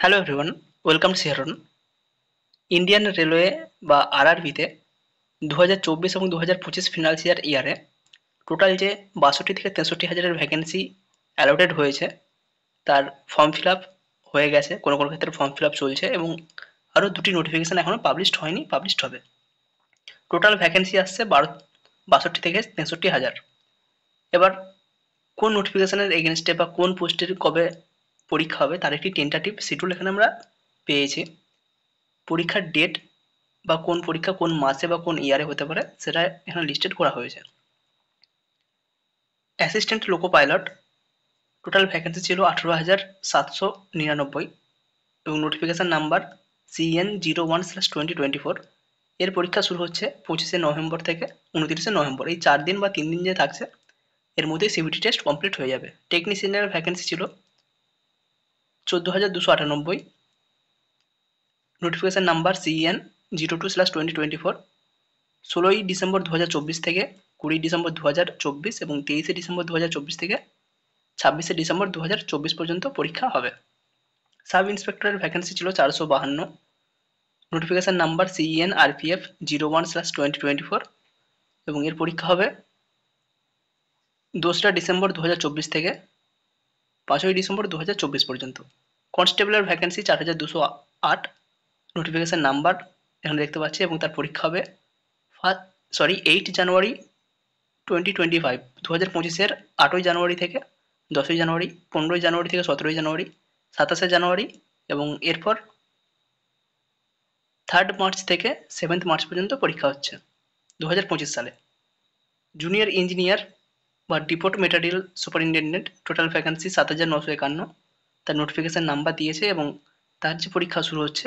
Hello everyone, welcome to শেহরন। Indian railway বা আরআরবিতে 2024 এবং 2025 ফিনান্সিয়াল ইয়ারে টোটাল যে 62 থেকে 63 হাজারের ভ্যাকেন্সি অ্যালটেড হয়েছে, তার ফর্ম ফিল আপ হয়ে গেছে। কোনো কোনো ক্ষেত্রে ফর্ম ফিল আপ চলছে এবং আরও দুটি নোটিফিকেশন এখনও পাবলিশড হয়নি, পাবলিশড হবে। টোটাল ভ্যাকেন্সি আসছে 62 থেকে 63 হাজার। এবার কোন নোটিফিকেশনের এগেনস্টে বা কোন পোস্টের কবে পরীক্ষা হবে তার একটি টেন্টাটিভ শিডিউল এখানে আমরা পেয়েছি। পরীক্ষার ডেট বা কোন পরীক্ষা কোন মাসে বা কোন ইয়ারে হতে পারে সেটা এখানে লিস্টেড করা হয়েছে। Assistant loco pilot total vacancy ছিল 18,799 এবং নোটিফিকেশন নাম্বার CN01/2024। এর পরীক্ষা শুরু হচ্ছে 25শে নভেম্বর থেকে 29শে নভেম্বর। এই 4 দিন বা 3 দিন যে থাকছে এর মধ্যে সিবিটি টেস্ট কমপ্লিট হয়ে যাবে। টেকনিশিয়ানের ভ্যাকেন্সি ছিল 14,298, নোটিফিকেশন নাম্বার CN02/2024। 16ই ডিসেম্বর 2024 থেকে 20 ডিসেম্বর 2024 এবং 23শে ডিসেম্বর 2024 থেকে 26শে ডিসেম্বর 2024 পর্যন্ত পরীক্ষা হবে। সাব ইন্সপেক্টরের ভ্যাকেন্সি ছিল 452, নোটিফিকেশন নাম্বার CEN-RPF 01/2024 এবং এর পরীক্ষা হবে 2রা ডিসেম্বর 2024 থেকে 5ই ডিসেম্বর 2024 পর্যন্ত। কনস্টেবলের ভ্যাকেন্সি 4208, নোটিফিকেশন নাম্বার এখানে দেখতে পাচ্ছি এবং তার পরীক্ষা হবে 8 জানুয়ারি 2025, 2025-এর 8ই জানুয়ারি থেকে 10ই জানুয়ারি, 15ই জানুয়ারি থেকে 17ই জানুয়ারি, 27শে জানুয়ারি এবং এরপর 3rd মার্চ থেকে 7th মার্চ পর্যন্ত পরীক্ষা হচ্ছে 2025 সালে। জুনিয়র ইঞ্জিনিয়ার বা depot material superintendent total vacancy 7,951, তার নোটিফিকেশন নাম্বার দিয়েছে এবং তার যে পরীক্ষা শুরু হচ্ছে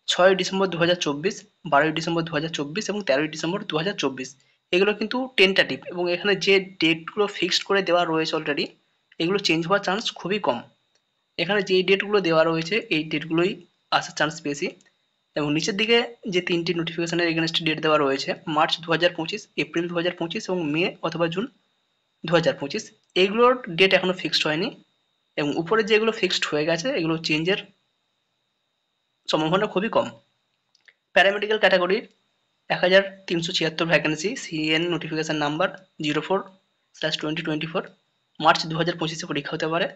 6ই ডিসেম্বর 2024, 12ই ডিসেম্বর 2024 এবং 13ই ডিসেম্বর 2024। এগুলো কিন্তু টেন্টাটিভ এবং এখানে যে ডেটগুলো ফিক্সড করে দেওয়া রয়েছে অলরেডি, এগুলো চেঞ্জ হওয়ার চান্স খুবই কম। এখানে যে ডেটগুলো দেওয়া রয়েছে এই ডেটগুলোই আসার চান্স বেশি। এবং নিচের দিকে যে 3টি নোটিফিকেশনের এগেনস্টে ডেট দেওয়া রয়েছে, মার্চ 2025, এপ্রিল 2025 এবং মে অথবা জুন 2025, এইগুলোর ডেট এখনো ফিক্সড হয়নি এবং উপরে যেগুলো ফিক্সড হয়ে গেছে এগুলো চেঞ্জের সম্ভাবনা খুবই কম। প্যারামেডিক্যাল ক্যাটাগরির 1,376 vacancy, CN notification number 04/2024, March 2025-এ পরীক্ষা হতে পারে।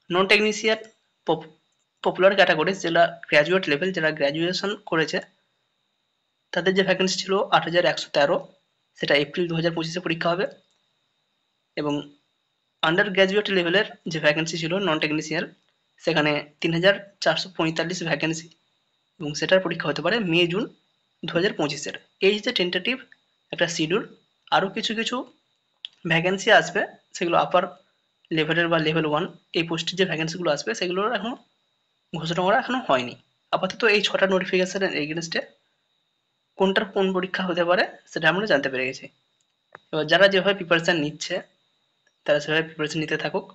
নন টেকনিশিয়ান পপুলার ক্যাটাগরি, যেটা গ্র্যাজুয়েট লেভেল, যারা গ্র্যাজুয়েশন করেছে তাদের যে ভ্যাকেন্সি ছিল 8,113, সেটা এপ্রিল 2025-এ পরীক্ষা হবে। এবং আন্ডার গ্র্যাজুয়েট লেভেলের যে ভ্যাকেন্সি ছিল নন টেকনিশিয়ান, সেখানে 3,445 ভ্যাকেন্সি এবং সেটার পরীক্ষা হতে পারে মে জুন 2025-এর। এই যে টেন্টেটিভ একটা শিডিউল, আরও কিছু কিছু ভ্যাকেন্সি আসবে, সেগুলো আপার লেভেলের বা লেভেল 1 এই পোস্টের যে ভ্যাকেন্সিগুলো আসবে সেগুলোর এখন ঘোষণা করা এখনো হয়নি। আপাতত এই 6টা নোটিফিকেশনের এগেনস্টে কোনটার কোন পরীক্ষা হতে পারে সেটা আমরা জানতে পেরে গেছি। এবার যারা যেভাবে প্রিপারেশন নিচ্ছে তারা সেভাবে প্রিপারেশন নিতে থাকুক।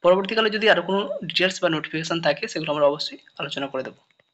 পরবর্তীকালে যদি আরো কোনো ডিটেলস বা নোটিফিকেশন থাকে সেগুলো আমরা অবশ্যই আলোচনা করে দেবো।